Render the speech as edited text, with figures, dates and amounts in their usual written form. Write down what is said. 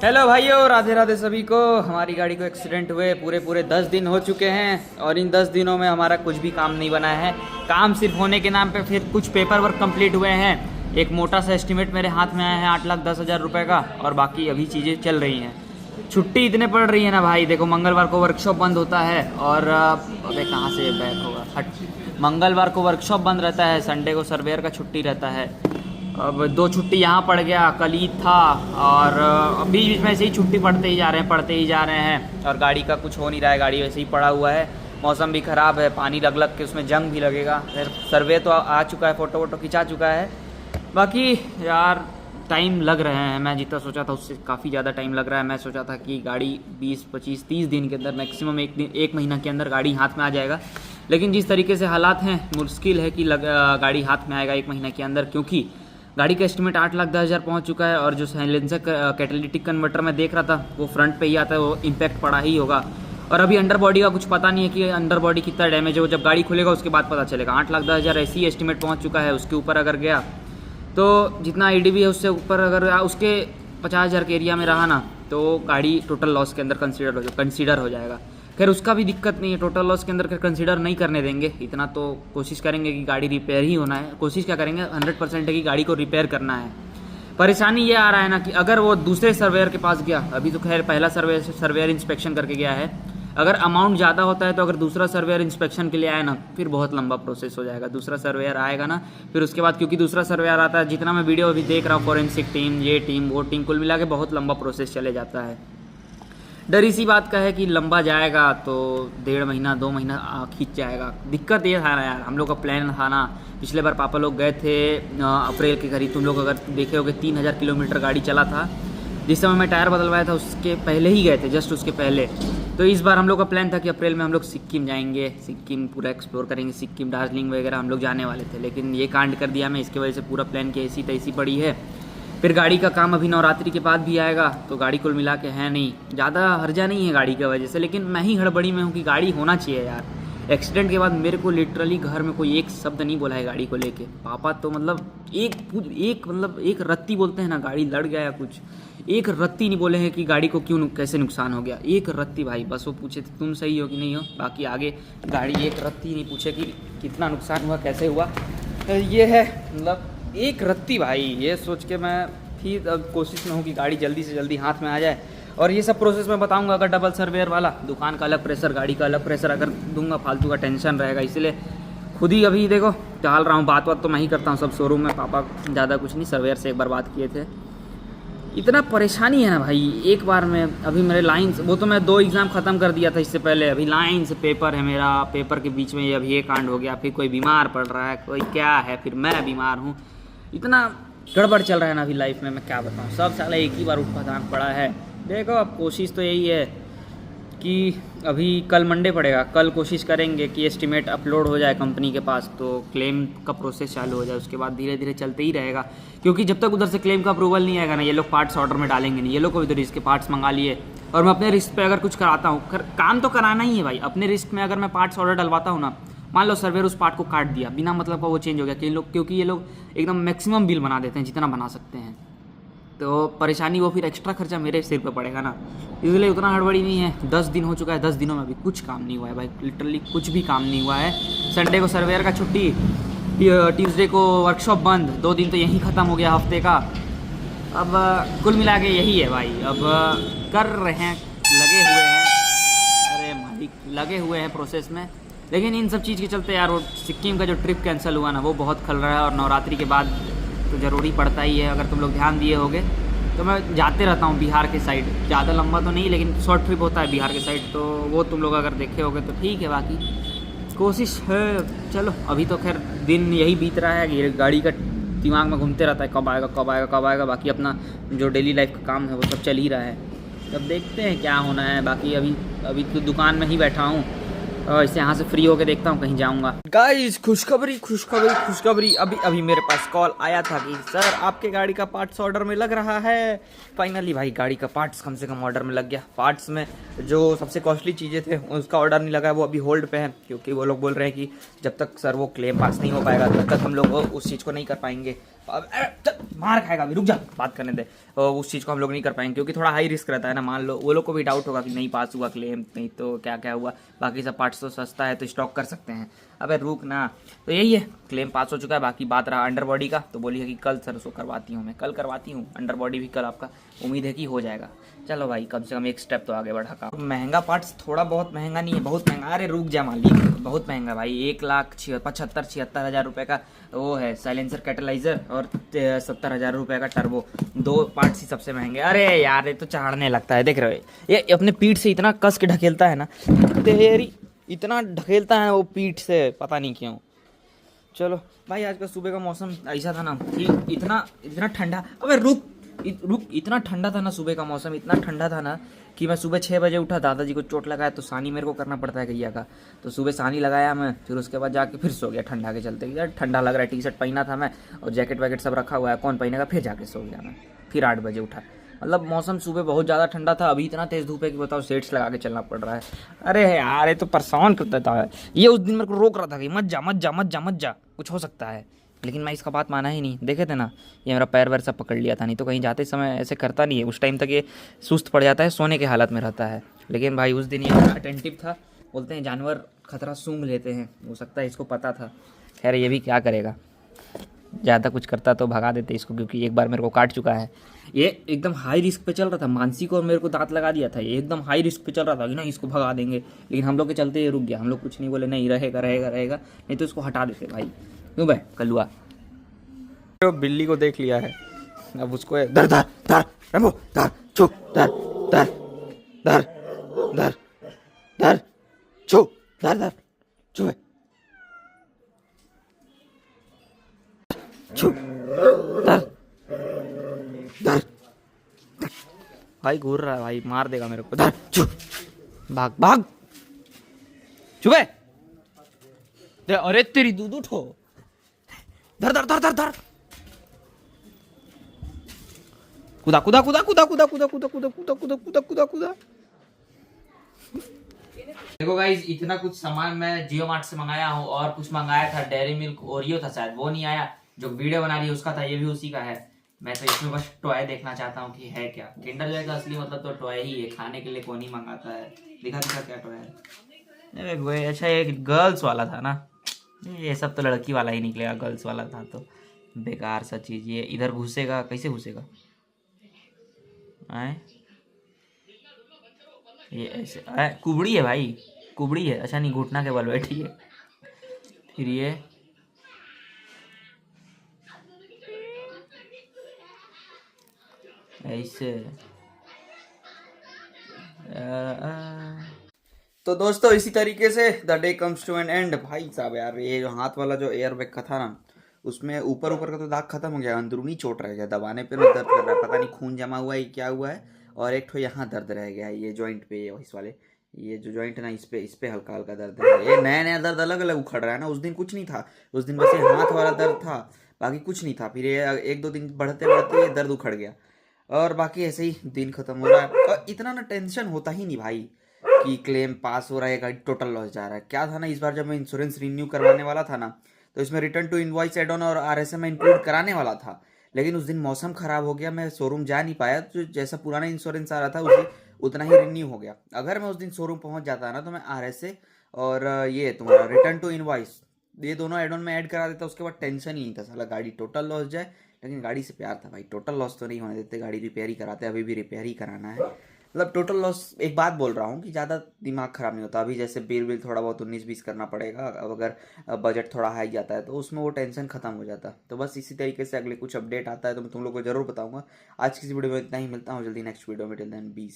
Hello भाइयों, राधे राधे सभी को। हमारी गाड़ी को एक्सीडेंट हुए पूरे 10 दिन हो चुके हैं और इन 10 दिनों में हमारा कुछ भी काम नहीं बना है। काम सिर्फ होने के नाम पे, फिर कुछ पेपर वर्क कंप्लीट हुए हैं। एक मोटा सा एस्टीमेट मेरे हाथ में आया है 8,10,000 रुपये का, और बाकी अभी चीज़ें चल रही हैं। छुट्टी इतने पड़ रही है ना भाई। देखो, मंगलवार को वर्कशॉप बंद होता है और अबे कहाँ से बैक होगा, हट। मंगलवार को वर्कशॉप बंद रहता है, संडे को सर्वेयर का छुट्टी रहता है। अब 2 छुट्टी यहाँ पड़ गया, कल ईद था, और बीच बीच में ऐसे ही छुट्टी पढ़ते ही जा रहे हैं और गाड़ी का कुछ हो नहीं रहा है। गाड़ी वैसे ही पड़ा हुआ है, मौसम भी ख़राब है, पानी लग के उसमें जंग भी लगेगा। फिर सर्वे तो आ चुका है, फ़ोटो वोटो खिंचा चुका है। बाकी यार टाइम लग रहे हैं, मैं जितना सोचा था उससे काफ़ी ज़्यादा टाइम लग रहा है। मैं सोचा था कि गाड़ी 20, 25, 30 दिन के अंदर, मैक्सिमम एक महीना के अंदर गाड़ी हाथ में आ जाएगा, लेकिन जिस तरीके से हालात हैं मुश्किल है कि गाड़ी हाथ में आएगा 1 महीने के अंदर, क्योंकि गाड़ी का एस्टीमेट 8,10,000 पहुंच चुका है। और जो साइलेंसर कैटेलिटिक कन्वर्टर में देख रहा था वो फ्रंट पे ही आता है, वो इम्पैक्ट पड़ा ही होगा। और अभी अंडर बॉडी का कुछ पता नहीं है कि अंडर बॉडी कितना डैमेज है, वो जब गाड़ी खुलेगा उसके बाद पता चलेगा। 8,10,000 ऐसे ही एस्टीमेट पहुंच चुका है। उसके ऊपर अगर गया तो जितना IDV है उससे ऊपर अगर उसके 50,000 के एरिया में रहा ना, तो गाड़ी टोटल लॉस के अंदर कंसीडर हो जाएगा। खैर उसका भी दिक्कत नहीं है, टोटल लॉस के अंदर कंसीडर नहीं करने देंगे। इतना तो कोशिश करेंगे कि गाड़ी रिपेयर ही होना है। कोशिश क्या करेंगे, 100% है कि गाड़ी को रिपेयर करना है। परेशानी ये आ रहा है ना कि अगर वो दूसरे सर्वेयर के पास गया, अभी तो खैर पहला सर्वेयर इंस्पेक्शन करके गया है, अगर अमाउंट ज़्यादा होता है तो अगर दूसरा सर्वेयर इंस्पेक्शन के लिए आए ना, फिर बहुत लंबा प्रोसेस हो जाएगा। दूसरा सर्वेयर आएगा ना, फिर उसके बाद, क्योंकि दूसरा सर्वेयर आता है, जितना मैं वीडियो अभी देख रहा हूँ, फॉरेंसिक टीम, ये टीम, वो टीम, कुल मिला के बहुत लंबा प्रोसेस चले जाता है। डर इसी बात का है कि लंबा जाएगा तो 1.5 महीना 2 महीना खींच जाएगा। दिक्कत ये था ना यार, हम लोग का प्लान था ना, पिछले बार पापा लोग गए थे अप्रैल के करीब, तुम लोग अगर देखे होगे 3,000 किलोमीटर गाड़ी चला था। जिस समय मैं टायर बदलवाया था उसके पहले ही गए थे, जस्ट उसके पहले। तो इस बार हम लोग का प्लान था कि अप्रैल में हम लोग सिक्किम जाएंगे, सिक्किम पूरा एक्सप्लोर करेंगे, सिक्किम, दार्जिलिंग वगैरह हम लोग जाने वाले थे, लेकिन ये कांड कर दिया मैं। इसकी वजह से पूरा प्लान की ऐसी तैसी पड़ी है। फिर गाड़ी का काम अभी नवरात्रि के बाद भी आएगा, तो गाड़ी कुल मिला के है नहीं, ज़्यादा हर्जा नहीं है गाड़ी की वजह से, लेकिन मैं ही हड़बड़ी में हूँ कि गाड़ी होना चाहिए यार। एक्सीडेंट के बाद मेरे को लिटरली घर में कोई एक शब्द नहीं बोला है गाड़ी को लेके। पापा तो मतलब एक रत्ती बोलते हैं ना, गाड़ी लड़ गया या कुछ, एक रत्ती नहीं बोले हैं कि गाड़ी को क्यों कैसे नुकसान हो गया। एक रत्ती भाई, बस वो पूछे थे तुम सही हो कि नहीं हो, बाकी आगे गाड़ी एक रत्ती नहीं पूछे कि कितना नुकसान हुआ, कैसे हुआ। तो ये है, मतलब एक रत्ती भाई। ये सोच के मैं फिर अब कोशिश में हूँ कि गाड़ी जल्दी से जल्दी हाथ में आ जाए। और ये सब प्रोसेस मैं बताऊंगा अगर डबल सर्वेयर वाला, दुकान का अलग प्रेशर, गाड़ी का अलग प्रेशर अगर दूंगा, फालतू का टेंशन रहेगा। इसलिए खुद ही अभी देखो डाल रहा हूँ। बात तो मैं ही करता हूँ सब शोरूम में, पापा ज़्यादा कुछ नहीं, सर्वेयर से एक बार बात किए थे। इतना परेशानी है ना भाई, एक बार में अभी मेरे लाइन्स, वो तो मैं 2 एग्ज़ाम ख़त्म कर दिया था इससे पहले, अभी लाइन से पेपर है मेरा, पेपर के बीच में ये अभी ये कांड हो गया, फिर कोई बीमार पड़ रहा है, कोई क्या है, फिर मैं बीमार हूँ। इतना गड़बड़ चल रहा है ना अभी लाइफ में, मैं क्या बताऊँ। सब साला एक ही बार उठ पटांग पड़ा है। देखो अब कोशिश तो यही है कि अभी कल मंडे पड़ेगा, कल कोशिश करेंगे कि एस्टीमेट अपलोड हो जाए कंपनी के पास, तो क्लेम का प्रोसेस चालू हो जाए। उसके बाद धीरे धीरे चलते ही रहेगा, क्योंकि जब तक उधर से क्लेम का अप्रूवल नहीं आएगा ना, ये लोग पार्ट्स ऑर्डर में डालेंगे नहीं। ये लोग को भी तो रिस्क के पार्ट्स मंगा लिए, और मैं अपने रिस्क पे अगर कुछ कराता हूँ, काम तो कराना ही है भाई। अपने रिस्क में अगर मैं पार्ट्स ऑर्डर डलवाता हूँ ना, मान लो सर्वेयर उस पार्ट को काट दिया, बिना मतलब का वो चेंज हो गया, क्योंकि ये लोग एकदम मैक्सिमम बिल बना देते हैं जितना बना सकते हैं, तो परेशानी वो फिर एक्स्ट्रा खर्चा मेरे सिर पे पड़ेगा ना। इसलिए उतना हड़बड़ी नहीं है। 10 दिन हो चुका है, 10 दिनों में अभी कुछ काम नहीं हुआ है भाई, लिटरली कुछ भी काम नहीं हुआ है। संडे को सर्वेयर का छुट्टी, ट्यूसडे को वर्कशॉप बंद, 2 दिन तो यहीं ख़त्म हो गया हफ्ते का। अब कुल मिला के यही है भाई। अब कर रहे हैं, लगे हुए हैं, अरे मालिक लगे हुए हैं प्रोसेस में। लेकिन इन सब चीज़ के चलते यार, वो सिक्किम का जो ट्रिप कैंसिल हुआ ना, वो बहुत खल रहा है। और नवरात्रि के बाद तो ज़रूरी पड़ता ही है। अगर तुम लोग ध्यान दिए होगे तो मैं जाते रहता हूँ बिहार के साइड, ज़्यादा लंबा तो नहीं, लेकिन शॉर्ट ट्रिप होता है बिहार के साइड, तो वो तुम लोग अगर देखे होगे तो ठीक है। बाकी कोशिश है, चलो अभी तो खैर दिन यही बीत रहा है कि गाड़ी का दिमाग में घूमते रहता है, कब आएगा कब आएगा कब आएगा। बाकी अपना जो डेली लाइफ का काम है वो सब चल ही रहा है। तब देखते हैं क्या होना है। बाकी अभी तो दुकान में ही बैठा हूँ, और इससे यहाँ से फ्री होके देखता हूँ कहीं जाऊँगा। गाइस खुशखबरी, अभी मेरे पास कॉल आया था कि सर आपके गाड़ी का पार्ट्स ऑर्डर में लग रहा है। फाइनली भाई गाड़ी का पार्ट्स कम से कम ऑर्डर में लग गया। पार्ट्स में जो सबसे कॉस्टली चीज़ें थे उसका ऑर्डर नहीं लगा है, वो अभी होल्ड पे है, क्योंकि वो लोग बोल रहे हैं कि जब तक सर वो क्लेम पास नहीं हो पाएगा तब तक हम लोग उस चीज़ को नहीं कर पाएंगे। मार खाएगा अभी, रुक जा, बात करने दे। और उस चीज़ को हम लोग नहीं कर पाएंगे क्योंकि थोड़ा हाई रिस्क रहता है ना। मान लो वो लोग को भी डाउट होगा कि नहीं पास हुआ क्लेम, नहीं तो क्या क्या हुआ, बाकी सब पार्ट्स तो सस्ता है तो स्टॉक कर सकते हैं। अबे रुक ना, तो यही है, क्लेम पास हो चुका है। बाकी बात रहा अंडर बॉडी का, तो बोली है कि कल सर उसको करवाती हूँ, मैं कल करवाती हूँ अंडर बॉडी भी, कल आपका उम्मीद है कि हो जाएगा। चलो भाई, कम से कम एक स्टेप तो आगे बढ़ा का। महंगा पार्ट्स, थोड़ा बहुत महंगा नहीं है, बहुत महंगा। अरे रुक जा मालिक, बहुत महंगा भाई, 1,75,000 रुपये का वो है साइलेंसर कैटलाइजर और 70,000 रुपये का टर्बो। 2 पार्ट्स ही सबसे महंगे। अरे यार ये तो चढ़ने लगता है, देख रहे हो ये अपने पीठ से इतना कस के ढकेलता है ना, तेरी इतना ढकेलता है वो पीठ से, पता नहीं क्यों। चलो भाई, आज का सुबह का मौसम ऐसा था ना कि इतना ठंडा, अबे रुक, इतना ठंडा था ना सुबह का मौसम, इतना ठंडा था ना कि मैं सुबह 6 बजे उठा। दादाजी को चोट लगाया तो सानी मेरे को करना पड़ता है गैया का, तो सुबह सानी लगाया मैं, फिर उसके बाद जाके फिर सो गया ठंडा के चलते। यार ठंडा लग रहा है, टी शर्ट पहना था मैं और जैकेट वैकेट सब रखा हुआ है, कौन पहनेगा, फिर जाके सो गया मैं। फिर 8 बजे उठा। मतलब मौसम सुबह बहुत ज़्यादा ठंडा था, अभी इतना तेज़ धूप है कि बताओ, सेट्स लगा के चलना पड़ रहा है। अरे यार ये तो परेशान कर देता है। ये उस दिन मेरे को रोक रहा था कि मत जा मत जा मत जा मत जा, कुछ हो सकता है, लेकिन मैं इसका बात माना ही नहीं। देखे थे ना, ये मेरा पैर वैर सब पकड़ लिया था, नहीं तो कहीं जाते समय ऐसे करता नहीं है। उस टाइम तक ये सुस्त पड़ जाता है, सोने की हालत में रहता है। लेकिन भाई उस दिन ये अटेंटिव था। बोलते हैं जानवर खतरा सूंघ लेते हैं, हो सकता है इसको पता था। खैर ये भी क्या करेगा, ज़्यादा कुछ करता तो भगा देते इसको, क्योंकि एक बार मेरे को काट चुका है। ये एकदम हाई रिस्क पे चल रहा था, मानसी को और मेरे को दांत लगा दिया था। ये एकदम हाई रिस्क पे चल रहा था कि ना इसको भगा देंगे, लेकिन हम लोग के चलते ये रुक गया। हम लोग कुछ नहीं बोले, नहीं रहेगा रहेगा रहेगा, नहीं तो इसको हटा देते भाई। क्यों भाई कलुआ, तो बिल्ली को देख लिया है, अब उसको धर धर धर रंबो धर छू धर धर धर धर धर छू धर धर छू छू धर धर। भाई घूर रहा है भाई, मार देगा मेरे को। धर छू, भाग भाग, चुपे दे। अरे तेरी दूध उठो, धर धर धर धर धर, कूदा कूदा कूदा कूदा कूदा कूदा कूदा कूदा कूदा कूदा कूदा कूदा कूदा। देखो गाइस, इतना कुछ सामान मैं जियो मार्ट से मंगाया हूँ, और कुछ मंगाया था डेयरी मिल्क ओरियो था शायद, वो नहीं आया। जो वीडियो बना रही है उसका था, ये भी उसी का है। मैं तो इसमें बस टॉय देखना चाहता हूँ कि है क्या। किंडर जॉय का असली मतलब तो टॉय ही है, खाने के लिए कौन ही मंगाता है। दिखा दिखा क्या टॉय है। अच्छा ये गर्ल्स वाला था ना, ये सब तो लड़की वाला ही निकलेगा, गर्ल्स वाला था तो बेकार सा चीज़। ये इधर घुसेगा, कैसे घुसेगा आए, ये ऐसे कुबड़ी है भाई, कुबड़ी है। अच्छा नहीं, घुटना के बल बैठी है। फिर ये ऐसे। तो दोस्तों इसी तरीके से the day comes to an end. भाई साहब यार, ये जो हाथ वाला जो एयर बैग का था ना, उसमें ऊपर ऊपर का तो दाग खत्म हो गया, अंदरूनी चोट रह गया, दबाने पे ना दर्द कर रहा है, पता नहीं खून जमा हुआ है क्या हुआ है। और एक तो यहाँ दर्द रह गया है, ये जॉइंट पे, इस वाले, ये जो जॉइंट है ना, इस पे हल्का हल्का दर्द है। ये नया नया दर्द अलग अलग उखड़ रहा है ना। उस दिन कुछ नहीं था, उस दिन बस ये हाथ वाला दर्द था, बाकी कुछ नहीं था। फिर ये 1-2 दिन बढ़ते बढ़ते ये दर्द उखड़ गया, और बाकी ऐसे ही दिन खत्म हो रहा है। और इतना ना टेंशन होता ही नहीं भाई कि क्लेम पास हो रहा है, गाड़ी टोटल लॉस जा रहा है। क्या था ना, इस बार जब मैं इंश्योरेंस रिन्यू करवाने वाला था ना, तो इसमें return to invoice add on और आरएसएम में इंक्लूड कराने वाला था। लेकिन उस दिन मौसम खराब हो गया, मैं शोरूम जा नहीं पाया, तो जैसा पुराना इंश्योरेंस आ रहा था उसी उतना ही रिन्यू हो गया। अगर मैं उस दिन शोरूम पहुंच जाता ना, तो मैं आरएसए और ये तुम्हारा रिटर्न टू इनवॉइस, ये दोनों एड ऑन में ऐड करा देता, उसके बाद टेंशन ही नहीं था, साला गाड़ी टोटल लॉस जाए। लेकिन गाड़ी से प्यार था भाई, टोटल लॉस तो नहीं होने देते, गाड़ी रिपेयर ही कराते, अभी भी रिपेयर ही कराना है। मतलब टोटल लॉस, एक बात बोल रहा हूँ कि ज़्यादा दिमाग ख़राब नहीं होता। अभी जैसे बिल थोड़ा बहुत 19-20 करना पड़ेगा, अब अगर बजट थोड़ा हाई जाता है तो उसमें वो टेंशन खत्म हो जाता। तो बस इसी तरीके से अगले कुछ अपडेट आता है तो मैं तुम लोग को जरूर बताऊंगा। आज की वीडियो में इतना ही, मिलता हूँ जल्दी नेक्स्ट वीडियो में। Till then 20